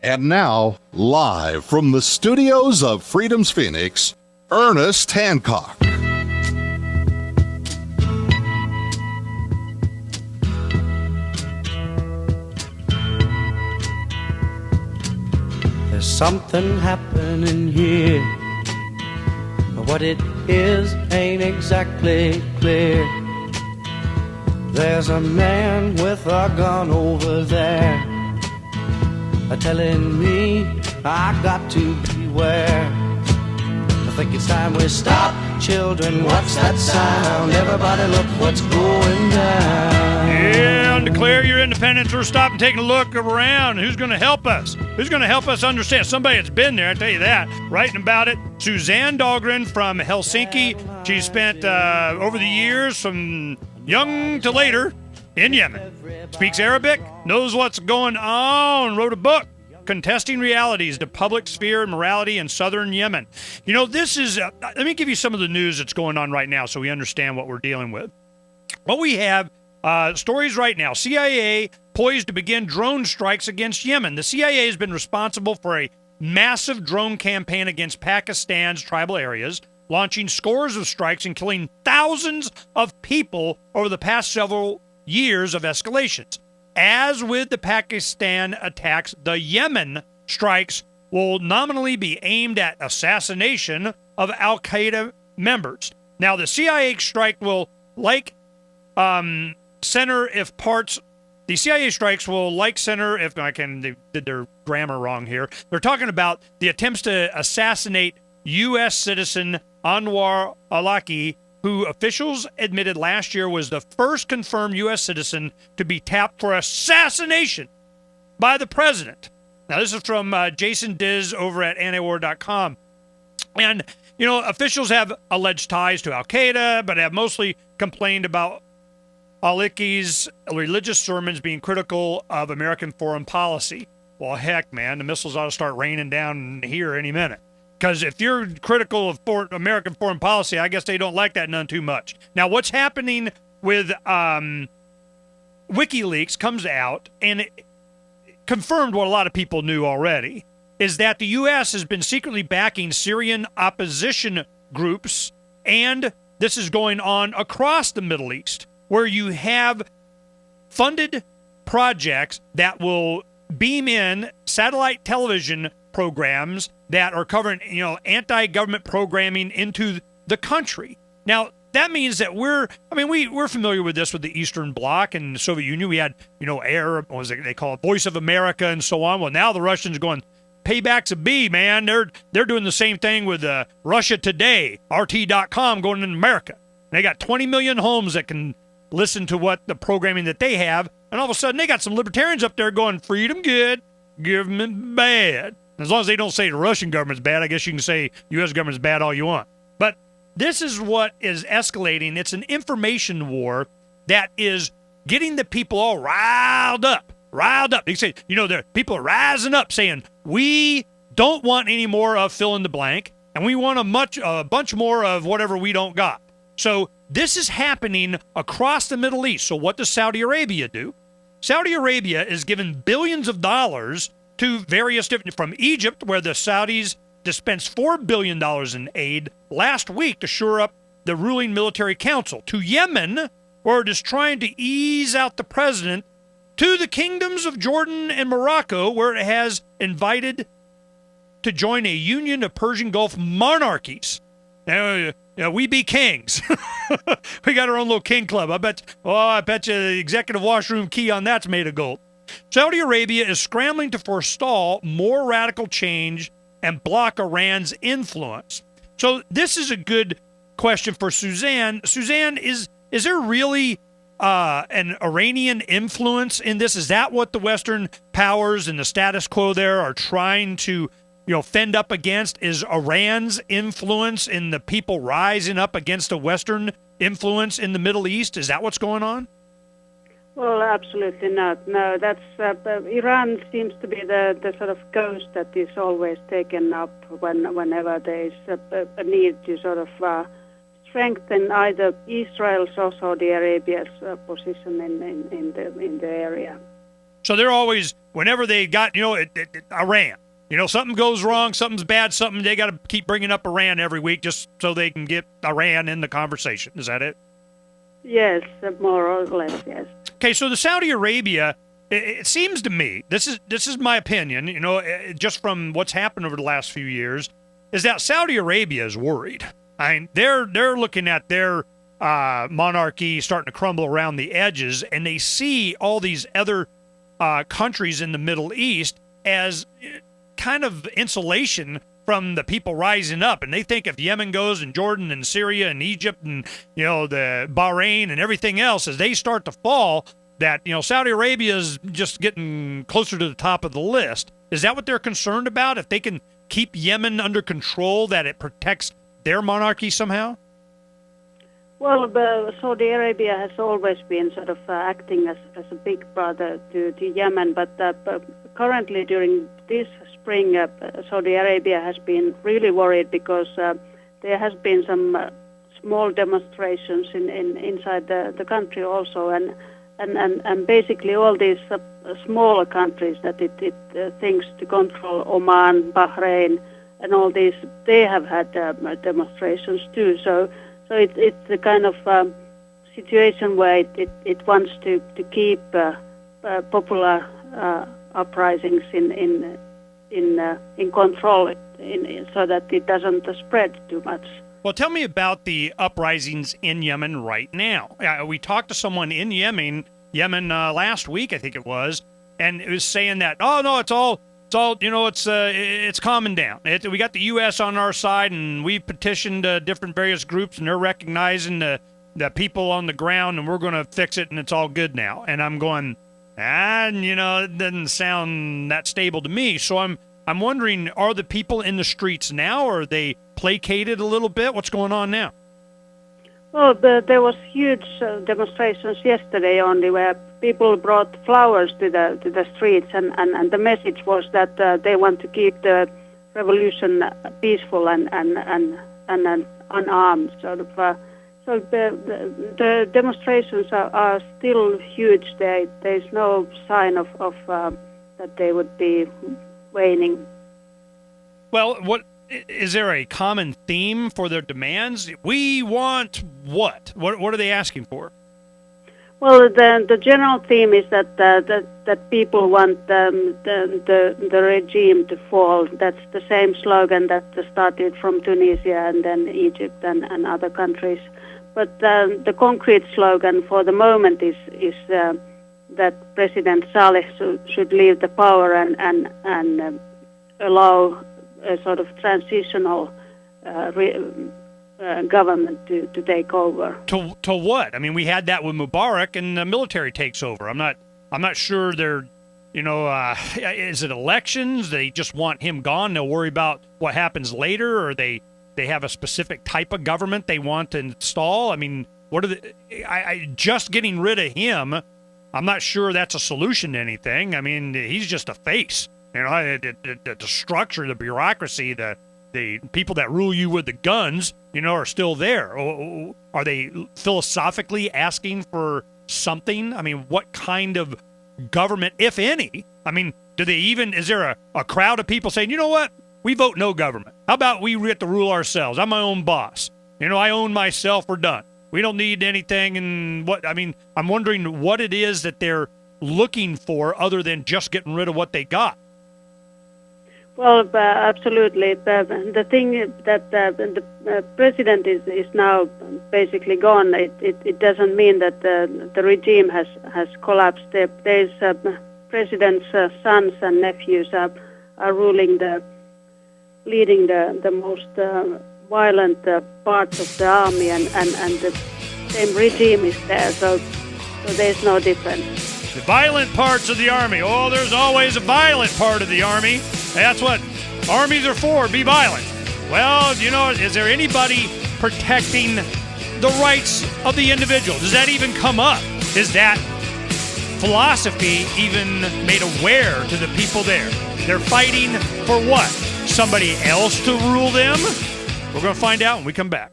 And now, live from the studios of Freedom's Phoenix, Ernest Hancock. There's something happening here, but what it is ain't exactly clear. There's a man with a gun over there, telling me I got to beware. I think it's time we stop, children. What's that sound? Everybody look what's going down. Yeah, declare your independence or stop and take a look around. Who's going to help us? Who's going to help us understand? Somebody that's been there, I tell you that. Writing about it, Susanne Dahlgren from Helsinki. She spent over the years from young to later in Yemen. Speaks Arabic, knows what's going on, wrote a book, Contesting Realities, the Public Sphere and Morality in Southern Yemen. You know, this is, let me give you some of the news that's going on right now so we understand what we're dealing with. What we have, stories right now, CIA poised to begin drone strikes against Yemen. The CIA has been responsible for a massive drone campaign against Pakistan's tribal areas, launching scores of strikes and killing thousands of people over the past several years of escalations. As with the Pakistan attacks, the Yemen strikes will nominally be aimed at assassination of Al-Qaeda members. Now, the CIA strike will center if parts. The CIA strikes will center if they did their grammar wrong here. They're talking about the attempts to assassinate U.S. citizen Anwar al-Awlaki, who officials admitted last year was the first confirmed U.S. citizen to be tapped for assassination by the president. Now, this is from Jason Diz over at antiwar.com. And, you know, officials have alleged ties to al-Qaeda, but have mostly complained about al-Awlaki's religious sermons being critical of American foreign policy. Well, heck, man, the missiles ought to start raining down here any minute. Because if you're critical of American foreign policy, I guess they don't like that none too much. Now, what's happening with WikiLeaks comes out, and it confirmed what a lot of people knew already, is that the U.S. has been secretly backing Syrian opposition groups, and this is going on across the Middle East, where you have funded projects that will beam in satellite television programs that are covering, you know, anti-government programming into the country. Now, that means that we're familiar with this with the Eastern Bloc and the Soviet Union. We had, you know, they call it Voice of America and so on. Well, now the Russians are going, payback's a B, man. They're doing the same thing with Russia Today, RT.com going in America. They got 20 million homes that can listen to what the programming that they have, and all of a sudden they got some libertarians up there going, freedom good, government bad. As long as they don't say the Russian government's bad, I guess you can say U.S. government's bad all you want. But this is what is escalating. It's an information war that is getting the people all riled up. They say, you know, people are rising up saying, we don't want any more of fill in the blank, and we want a bunch more of whatever we don't got. So this is happening across the Middle East. So what does Saudi Arabia do? Saudi Arabia is giving billions of dollars to various different, from Egypt, where the Saudis dispensed $4 billion in aid last week to shore up the ruling military council, to Yemen, where it is trying to ease out the president, to the kingdoms of Jordan and Morocco, where it has invited to join a union of Persian Gulf monarchies. Now, we be kings. We got our own little king club. I bet you the executive washroom key on that's made of gold. Saudi Arabia is scrambling to forestall more radical change and block Iran's influence. So this is a good question for Susanne. Susanne, is there really an Iranian influence in this? Is that what the Western powers and the status quo there are trying to, you know, fend up against? Is Iran's influence in the people rising up against a Western influence in the Middle East? Is that what's going on? Well, absolutely not. No, that's Iran seems to be the sort of ghost that is always taken up whenever there is a need to sort of strengthen either Israel's or Saudi Arabia's position in the area. So they're always, whenever they got, Iran, something goes wrong, something's bad, something, they got to keep bringing up Iran every week just so they can get Iran in the conversation. Is that it? Yes, more or less, yes. Okay, so the Saudi Arabia, it seems to me, this is my opinion, just from what's happened over the last few years, is that Saudi Arabia is worried. I mean, they're looking at their monarchy starting to crumble around the edges, and they see all these other countries in the Middle East as kind of insulation from the people rising up. And they think if Yemen goes and Jordan and Syria and Egypt and, the Bahrain and everything else, as they start to fall, that, Saudi Arabia is just getting closer to the top of the list. Is that what they're concerned about? If they can keep Yemen under control, that it protects their monarchy somehow? Well, Saudi Arabia has always been sort of acting as a big brother to Yemen, but currently during this spring, Saudi Arabia has been really worried because there has been some small demonstrations inside the country also, and basically all these smaller countries that it thinks to control, Oman, Bahrain, and all these, they have had demonstrations too. So it's a kind of situation where it wants to keep popular uprisings in control, so that it doesn't spread too much. Well, tell me about the uprisings in Yemen right now. We talked to someone in Yemen last week, I think it was, and it was saying that, oh no, it's all it's calming down. We got the U.S. on our side, and we petitioned different various groups, and they're recognizing the people on the ground, and we're going to fix it, and it's all good now. And I'm going, it doesn't sound that stable to me. So I'm wondering, are the people in the streets now, or are they placated a little bit? What's going on now? Well, there was huge demonstrations yesterday only, where people brought flowers to the streets, and the message was that they want to keep the revolution peaceful and unarmed. So the demonstrations are still huge. There's no sign of that they would be waning. Well, what is there a common theme for their demands? We want what? What are they asking for? Well, the general theme is that people want the regime to fall. That's the same slogan that started from Tunisia and then Egypt and other countries. But the concrete slogan for the moment is that President Saleh should leave the power and allow a sort of transitional government to take over. To what? I mean, we had that with Mubarak, and the military takes over. I'm not sure they're, is it elections? They just want him gone. They'll worry about what happens later, or they have a specific type of government they want to install. I mean, what are just getting rid of him? I'm not sure that's a solution to anything. I mean, he's just a face. The structure, the bureaucracy, the people that rule you with the guns, are still there. Are they philosophically asking for something? I mean, what kind of government, if any? I mean, is there a crowd of people saying, you know what? We vote no government. How about we get to rule ourselves? I'm my own boss. I own myself. We're done. We don't need anything. And I'm wondering what it is that they're looking for other than just getting rid of what they got. Well, absolutely. The thing that the president is now basically gone, it doesn't mean that the regime has collapsed. There's president's sons and nephews are leading the most violent parts of the army, and the same regime is there. So there's no difference. The violent parts of the army. Oh, there's always a violent part of the army. That's what armies are for, be violent. Well, is there anybody protecting the rights of the individual? Does that even come up? Is that philosophy even made aware to the people there? They're fighting for what? Somebody else to rule them? We're going to find out when we come back.